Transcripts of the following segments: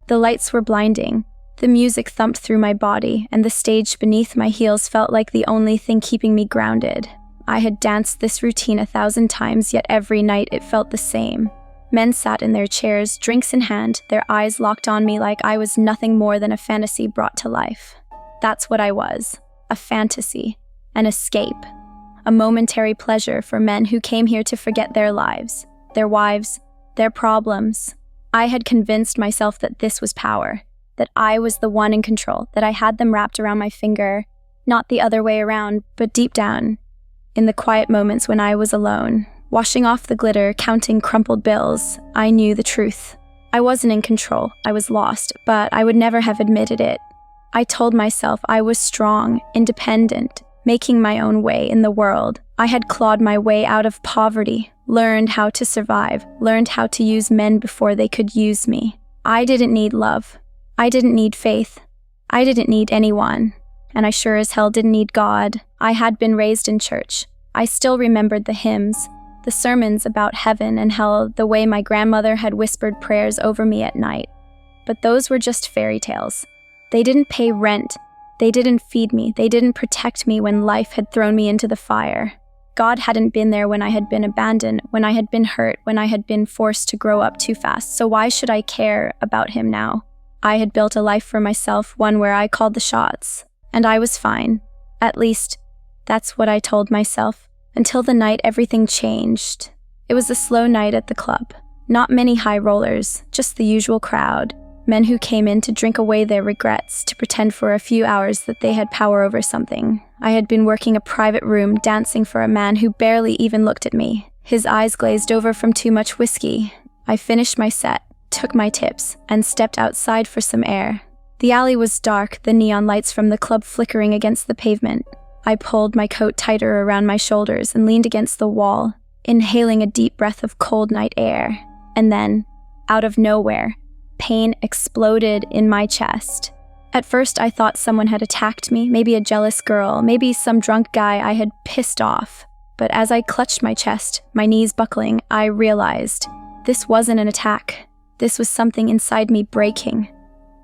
The lights were blinding. The music thumped through my body, and the stage beneath my heels felt like the only thing keeping me grounded. I had danced this routine 1,000 times, yet every night it felt the same. Men sat in their chairs, drinks in hand, their eyes locked on me like I was nothing more than a fantasy brought to life. That's what I was. A fantasy. An escape. A momentary pleasure for men who came here to forget their lives, their wives, their problems. I had convinced myself that this was power, that I was the one in control, that I had them wrapped around my finger, not the other way around, but deep down, in the quiet moments when I was alone, washing off the glitter, counting crumpled bills, I knew the truth. I wasn't in control, I was lost, but I would never have admitted it. I told myself I was strong, independent, making my own way in the world. I had clawed my way out of poverty, learned how to survive, learned how to use men before they could use me. I didn't need love. I didn't need faith. I didn't need anyone. And I sure as hell didn't need God. I had been raised in church. I still remembered the hymns, the sermons about heaven and hell, the way my grandmother had whispered prayers over me at night. But those were just fairy tales. They didn't pay rent. They didn't feed me. They didn't protect me when life had thrown me into the fire. God hadn't been there when I had been abandoned, when I had been hurt, when I had been forced to grow up too fast. So why should I care about him now? I had built a life for myself, one where I called the shots. And I was fine. At least, that's what I told myself. Until the night everything changed. It was a slow night at the club. Not many high rollers, just the usual crowd. Men who came in to drink away their regrets, to pretend for a few hours that they had power over something. I had been working a private room, dancing for a man who barely even looked at me. His eyes glazed over from too much whiskey. I finished my set, took my tips, and stepped outside for some air. The alley was dark, the neon lights from the club flickering against the pavement. I pulled my coat tighter around my shoulders and leaned against the wall, inhaling a deep breath of cold night air. And then, out of nowhere, pain exploded in my chest. At first, I thought someone had attacked me, maybe a jealous girl, maybe some drunk guy I had pissed off. But as I clutched my chest, my knees buckling, I realized this wasn't an attack. This was something inside me breaking.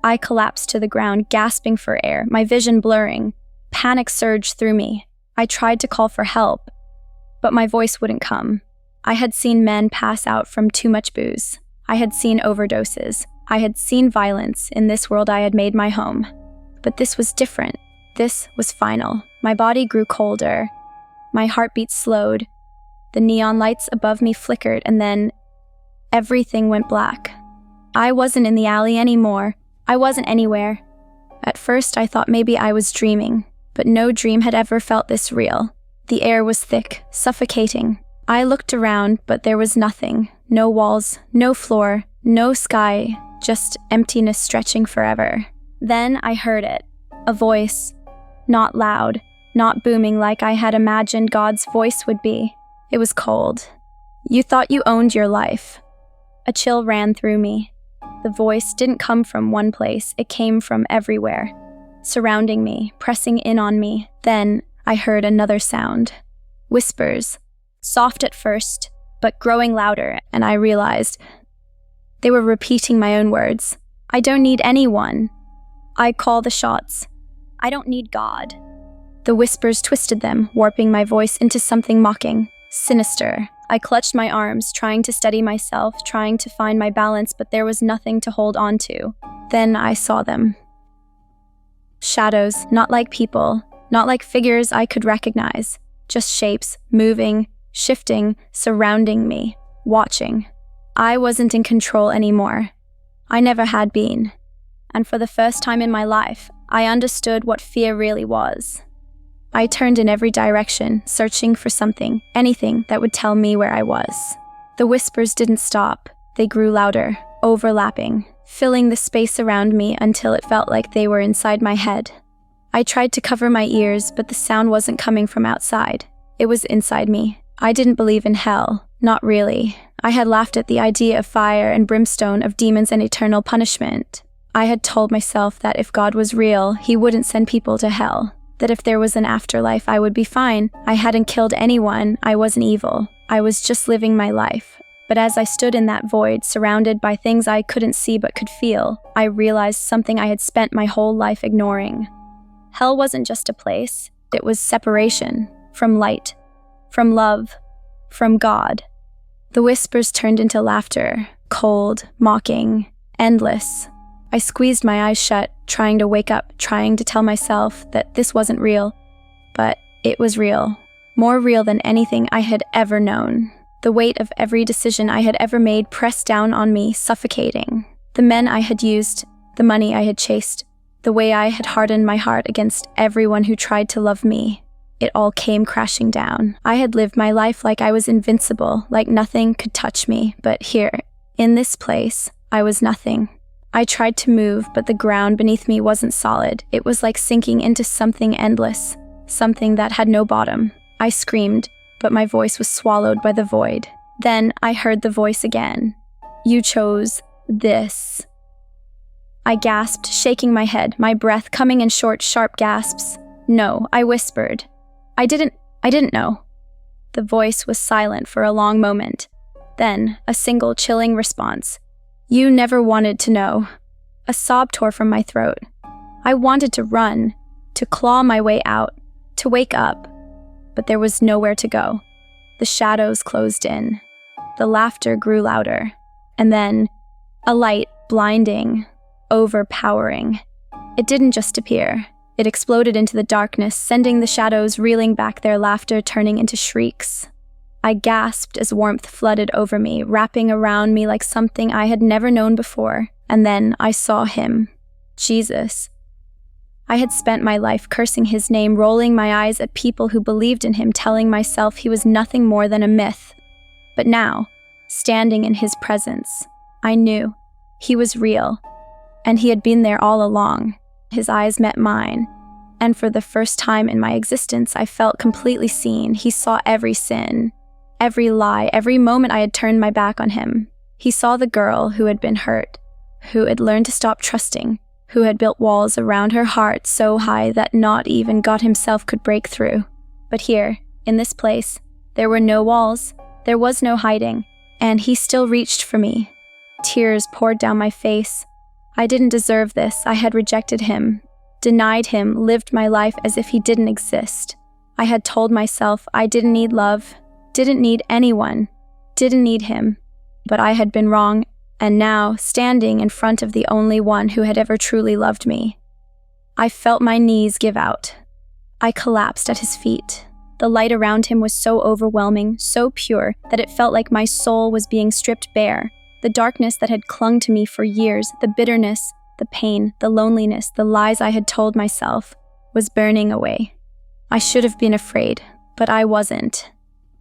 I collapsed to the ground, gasping for air, my vision blurring. Panic surged through me. I tried to call for help, but my voice wouldn't come. I had seen men pass out from too much booze. I had seen overdoses. I had seen violence in this world I had made my home. But this was different. This was final. My body grew colder. My heartbeat slowed. The neon lights above me flickered, and then everything went black. I wasn't in the alley anymore. I wasn't anywhere. At first, I thought maybe I was dreaming, but no dream had ever felt this real. The air was thick, suffocating. I looked around, but there was nothing. No walls, no floor, no sky, just emptiness stretching forever. Then I heard it. A voice. Not loud, not booming like I had imagined God's voice would be. It was cold. You thought you owned your life. A chill ran through me. The voice didn't come from one place, it came from everywhere. Surrounding me, pressing in on me. Then I heard another sound. Whispers. Soft at first, but growing louder, and I realized they were repeating my own words. I don't need anyone. I call the shots. I don't need God. The whispers twisted them, warping my voice into something mocking, sinister. I clutched my arms, trying to steady myself, trying to find my balance, but there was nothing to hold on to. Then I saw them. Shadows, not like people, not like figures I could recognize, just shapes, moving, shifting, surrounding me, watching. I wasn't in control anymore. I never had been. And for the first time in my life, I understood what fear really was. I turned in every direction, searching for something, anything that would tell me where I was. The whispers didn't stop. They grew louder, overlapping, filling the space around me until it felt like they were inside my head. I tried to cover my ears, but the sound wasn't coming from outside. It was inside me. I didn't believe in hell. Not really. I had laughed at the idea of fire and brimstone, of demons and eternal punishment. I had told myself that if God was real, he wouldn't send people to hell. That if there was an afterlife, I would be fine. I hadn't killed anyone. I wasn't evil. I was just living my life. But as I stood in that void, surrounded by things I couldn't see but could feel, I realized something I had spent my whole life ignoring. Hell wasn't just a place. It was separation from light, from love, from God. The whispers turned into laughter, cold, mocking, endless. I squeezed my eyes shut, trying to wake up, trying to tell myself that this wasn't real. But it was real. More real than anything I had ever known. The weight of every decision I had ever made pressed down on me, suffocating. The men I had used, the money I had chased, the way I had hardened my heart against everyone who tried to love me. It all came crashing down. I had lived my life like I was invincible, like nothing could touch me. But here, in this place, I was nothing. I tried to move, but the ground beneath me wasn't solid. It was like sinking into something endless, something that had no bottom. I screamed, but my voice was swallowed by the void. Then I heard the voice again. You chose this. I gasped, shaking my head, my breath coming in short, sharp gasps. No, I whispered. I didn't know. The voice was silent for a long moment. Then, a single chilling response. You never wanted to know. A sob tore from my throat. I wanted to run, to claw my way out, to wake up. But there was nowhere to go. The shadows closed in. The laughter grew louder. And then, a light, blinding, overpowering. It didn't just appear. It exploded into the darkness, sending the shadows reeling back, their laughter turning into shrieks. I gasped as warmth flooded over me, wrapping around me like something I had never known before. And then I saw him. Jesus. I had spent my life cursing his name, rolling my eyes at people who believed in him, telling myself he was nothing more than a myth. But now, standing in his presence, I knew he was real, and he had been there all along. His eyes met mine, and for the first time in my existence, I felt completely seen. He saw every sin, every lie, every moment I had turned my back on him. He saw the girl who had been hurt, who had learned to stop trusting, who had built walls around her heart so high that not even God himself could break through. But here, in this place, there were no walls, there was no hiding, and he still reached for me. Tears poured down my face. I didn't deserve this. I had rejected him, denied him, lived my life as if he didn't exist. I had told myself I didn't need love, didn't need anyone, didn't need him. But I had been wrong. And now, standing in front of the only one who had ever truly loved me, I felt my knees give out. I collapsed at his feet. The light around him was so overwhelming, so pure, that it felt like my soul was being stripped bare. The darkness that had clung to me for years, the bitterness, the pain, the loneliness, the lies I had told myself, was burning away. I should have been afraid, but I wasn't.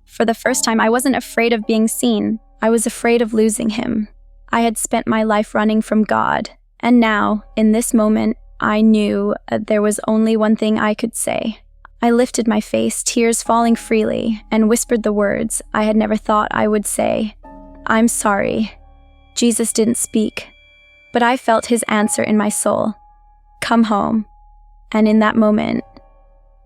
For the first time, I wasn't afraid of being seen. I was afraid of losing him. I had spent my life running from God, and now, in this moment, I knew there was only one thing I could say. I lifted my face, tears falling freely, and whispered the words I had never thought I would say. I'm sorry. Jesus didn't speak, but I felt his answer in my soul. Come home. And in that moment,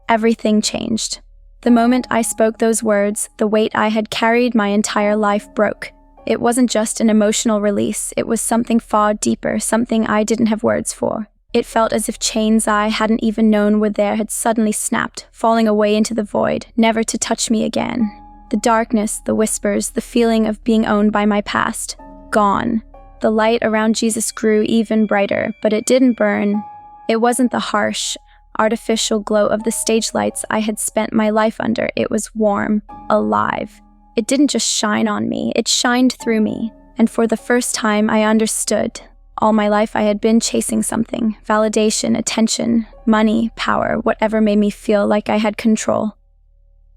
everything changed. The moment I spoke those words, the weight I had carried my entire life broke. It wasn't just an emotional release, it was something far deeper, something I didn't have words for. It felt as if chains I hadn't even known were there had suddenly snapped, falling away into the void, never to touch me again. The darkness, the whispers, the feeling of being owned by my past, gone. The light around Jesus grew even brighter, but it didn't burn. It wasn't the harsh, artificial glow of the stage lights I had spent my life under. It was warm, alive. It didn't just shine on me, it shined through me. And for the first time, I understood. All my life I had been chasing something, validation, attention, money, power, whatever made me feel like I had control.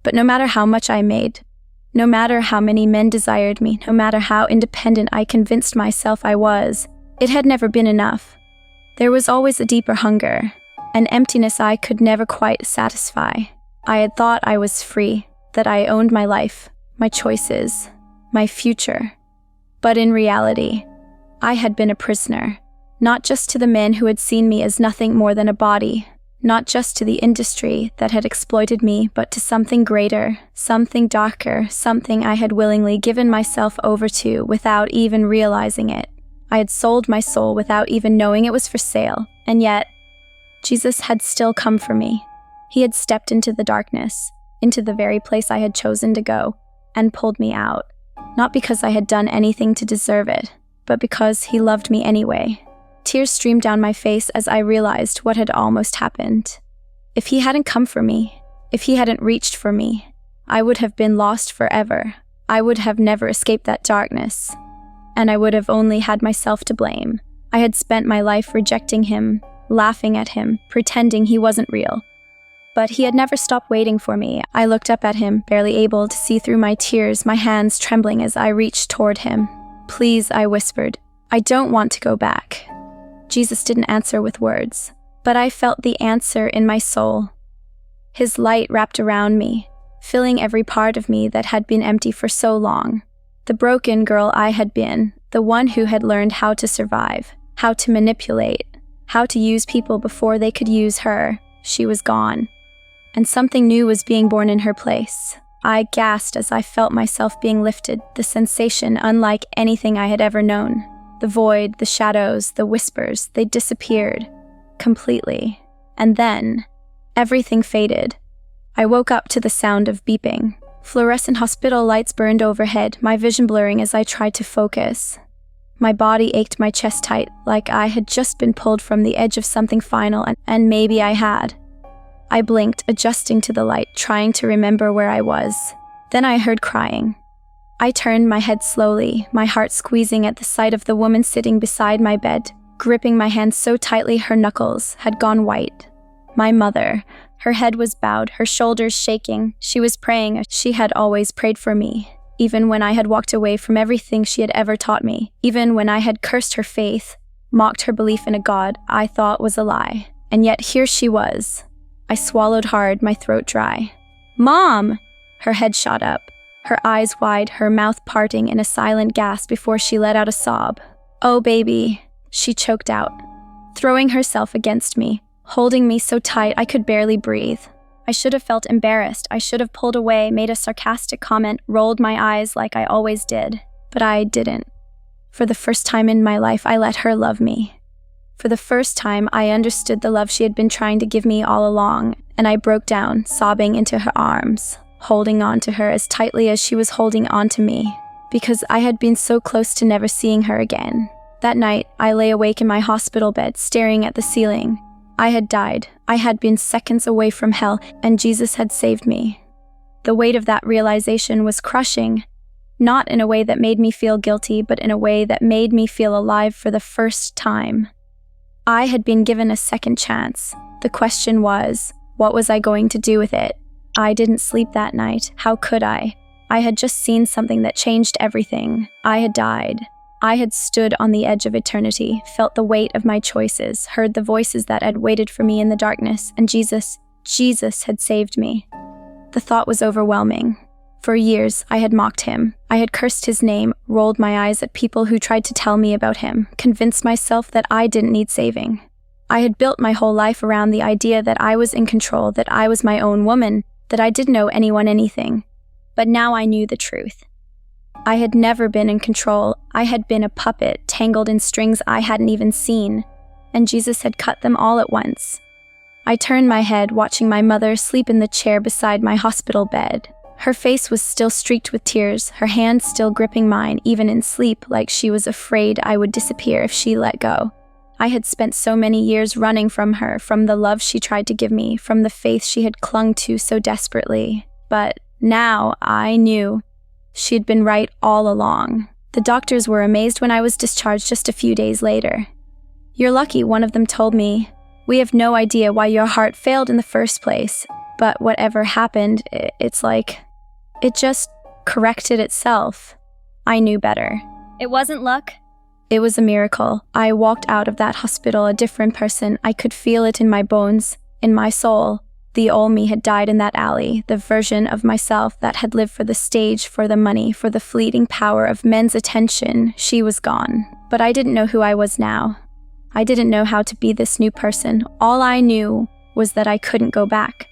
But no matter how much I made, no matter how many men desired me, no matter how independent I convinced myself I was, it had never been enough. There was always a deeper hunger, an emptiness I could never quite satisfy. I had thought I was free, that I owned my life, my choices, my future. But in reality, I had been a prisoner, not just to the men who had seen me as nothing more than a body, Not just to the industry that had exploited me, but to something greater, something darker, something I had willingly given myself over to without even realizing it. I had sold my soul without even knowing it was for sale, and yet, Jesus had still come for me. He had stepped into the darkness, into the very place I had chosen to go, and pulled me out. Not because I had done anything to deserve it, but because he loved me anyway. Tears streamed down my face as I realized what had almost happened. If he hadn't come for me, if he hadn't reached for me, I would have been lost forever. I would have never escaped that darkness. And I would have only had myself to blame. I had spent my life rejecting him, laughing at him, pretending he wasn't real. But he had never stopped waiting for me. I looked up at him, barely able to see through my tears, my hands trembling as I reached toward him. "Please," I whispered. "I don't want to go back." Jesus didn't answer with words, but I felt the answer in my soul. His light wrapped around me, filling every part of me that had been empty for so long. The broken girl I had been, the one who had learned how to survive, how to manipulate, how to use people before they could use her, she was gone. And something new was being born in her place. I gasped as I felt myself being lifted, the sensation unlike anything I had ever known. The void, the shadows, the whispers, they disappeared completely. And then, everything faded. I woke up to the sound of beeping. Fluorescent hospital lights burned overhead, my vision blurring as I tried to focus. My body ached, my chest tight, like I had just been pulled from the edge of something final, and maybe I had. I blinked, adjusting to the light, trying to remember where I was. Then I heard crying. I turned my head slowly, my heart squeezing at the sight of the woman sitting beside my bed, gripping my hand so tightly her knuckles had gone white. My mother. Her head was bowed, her shoulders shaking. She was praying. She had always prayed for me, even when I had walked away from everything she had ever taught me, even when I had cursed her faith, mocked her belief in a God I thought was a lie. And yet here she was. I swallowed hard, my throat dry. "Mom!" Her head shot up, her eyes wide, her mouth parting in a silent gasp before she let out a sob. "Oh, baby," she choked out, throwing herself against me, holding me so tight I could barely breathe. I should have felt embarrassed. I should have pulled away, made a sarcastic comment, rolled my eyes like I always did. But I didn't. For the first time in my life, I let her love me. For the first time, I understood the love she had been trying to give me all along, and I broke down, sobbing into her arms, holding on to her as tightly as she was holding on to me, because I had been so close to never seeing her again. That night, I lay awake in my hospital bed, staring at the ceiling. I had died. I had been seconds away from hell, and Jesus had saved me. The weight of that realization was crushing, not in a way that made me feel guilty, but in a way that made me feel alive for the first time. I had been given a second chance. The question was, what was I going to do with it? I didn't sleep that night. How could I? I had just seen something that changed everything. I had died. I had stood on the edge of eternity, felt the weight of my choices, heard the voices that had waited for me in the darkness, and Jesus had saved me. The thought was overwhelming. For years, I had mocked him. I had cursed his name, rolled my eyes at people who tried to tell me about him, convinced myself that I didn't need saving. I had built my whole life around the idea that I was in control, that I was my own woman, that I didn't owe anyone anything. But now I knew the truth. I had never been in control. I had been a puppet, tangled in strings I hadn't even seen, and Jesus had cut them all at once. I turned my head, watching my mother sleep in the chair beside my hospital bed. Her face was still streaked with tears, her hands still gripping mine, even in sleep, like she was afraid I would disappear if she let go. I had spent so many years running from her, from the love she tried to give me, from the faith she had clung to so desperately. But now I knew. She had been right all along. The doctors were amazed when I was discharged just a few days later. "You're lucky," one of them told me. "We have no idea why your heart failed in the first place, but whatever happened, it's like, it just corrected itself." I knew better. It wasn't luck. It was a miracle. I walked out of that hospital a different person. I could feel it in my bones, in my soul. The old me had died in that alley, the version of myself that had lived for the stage, for the money, for the fleeting power of men's attention. She was gone. But I didn't know who I was now. I didn't know how to be this new person. All I knew was that I couldn't go back.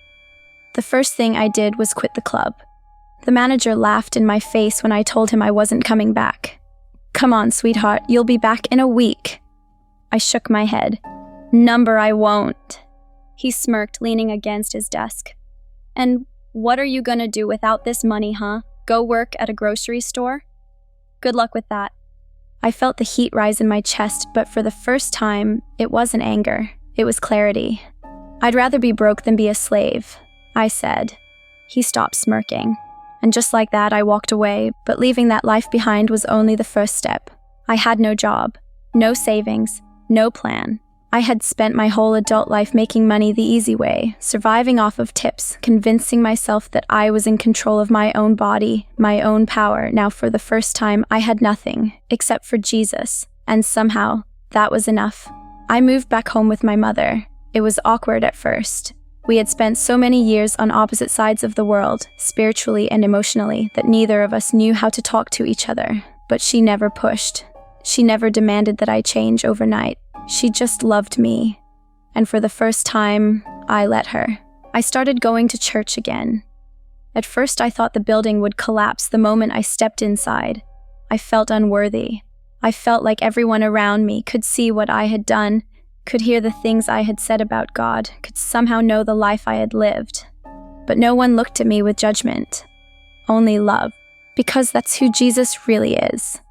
The first thing I did was quit the club. The manager laughed in my face when I told him I wasn't coming back. "Come on, sweetheart, you'll be back in a week." I shook my head. "Number, I won't." He smirked, leaning against his desk. "And what are you gonna do without this money, huh? Go work at a grocery store? Good luck with that." I felt the heat rise in my chest, but for the first time, it wasn't anger. It was clarity. "I'd rather be broke than be a slave," I said. He stopped smirking. And just like that, I walked away, but leaving that life behind was only the first step. I had no job, no savings, no plan. I had spent my whole adult life making money the easy way, surviving off of tips, convincing myself that I was in control of my own body, my own power. Now, for the first time, I had nothing, except for Jesus, and somehow, that was enough. I moved back home with my mother. It was awkward at first. We had spent so many years on opposite sides of the world, spiritually and emotionally, that neither of us knew how to talk to each other. But she never pushed. She never demanded that I change overnight. She just loved me. And for the first time, I let her. I started going to church again. At first, I thought the building would collapse the moment I stepped inside. I felt unworthy. I felt like everyone around me could see what I had done, could hear the things I had said about God, could somehow know the life I had lived. But no one looked at me with judgment. Only love. Because that's who Jesus really is.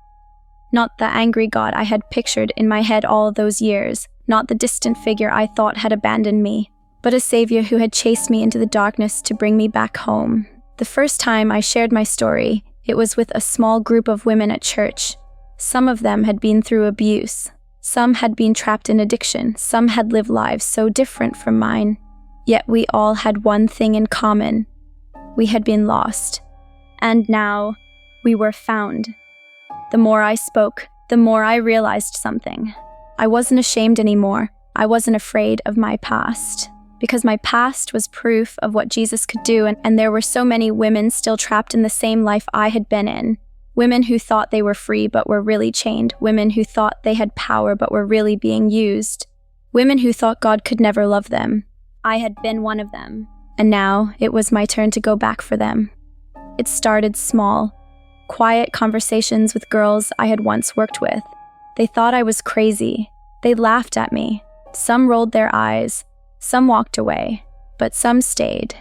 Not the angry God I had pictured in my head all those years, not the distant figure I thought had abandoned me, but a savior who had chased me into the darkness to bring me back home. The first time I shared my story, it was with a small group of women at church. Some of them had been through abuse. Some had been trapped in addiction. Some had lived lives so different from mine. Yet we all had one thing in common. We had been lost. And now, we were found. The more I spoke, the more I realized something. I wasn't ashamed anymore. I wasn't afraid of my past. Because my past was proof of what Jesus could do, and there were so many women still trapped in the same life I had been in. Women who thought they were free but were really chained. Women who thought they had power but were really being used. Women who thought God could never love them. I had been one of them. And now, it was my turn to go back for them. It started small. Quiet conversations with girls I had once worked with. They thought I was crazy. They laughed at me. Some rolled their eyes. Some walked away. But some stayed.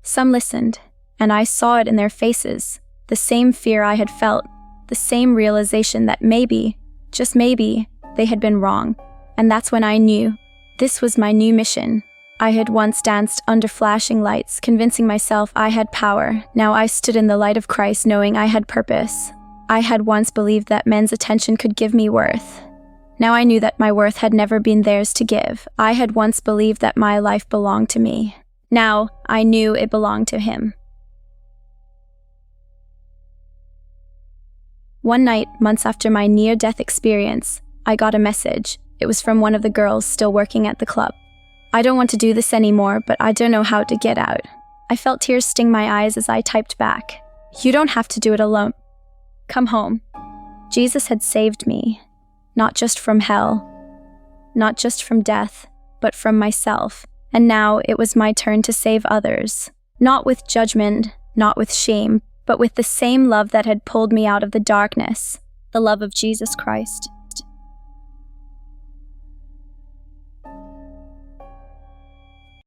Some listened. And I saw it in their faces. The same fear I had felt. The same realization that maybe, just maybe, they had been wrong. And that's when I knew. This was my new mission. I had once danced under flashing lights, convincing myself I had power. Now I stood in the light of Christ, knowing I had purpose. I had once believed that men's attention could give me worth. Now I knew that my worth had never been theirs to give. I had once believed that my life belonged to me. Now I knew it belonged to him. One night, months after my near-death experience, I got a message. It was from one of the girls still working at the club. "I don't want to do this anymore, but I don't know how to get out." I felt tears sting my eyes as I typed back. "You don't have to do it alone. Come home." Jesus had saved me, not just from hell, not just from death, but from myself. And now it was my turn to save others. Not with judgment, not with shame, but with the same love that had pulled me out of the darkness, the love of Jesus Christ.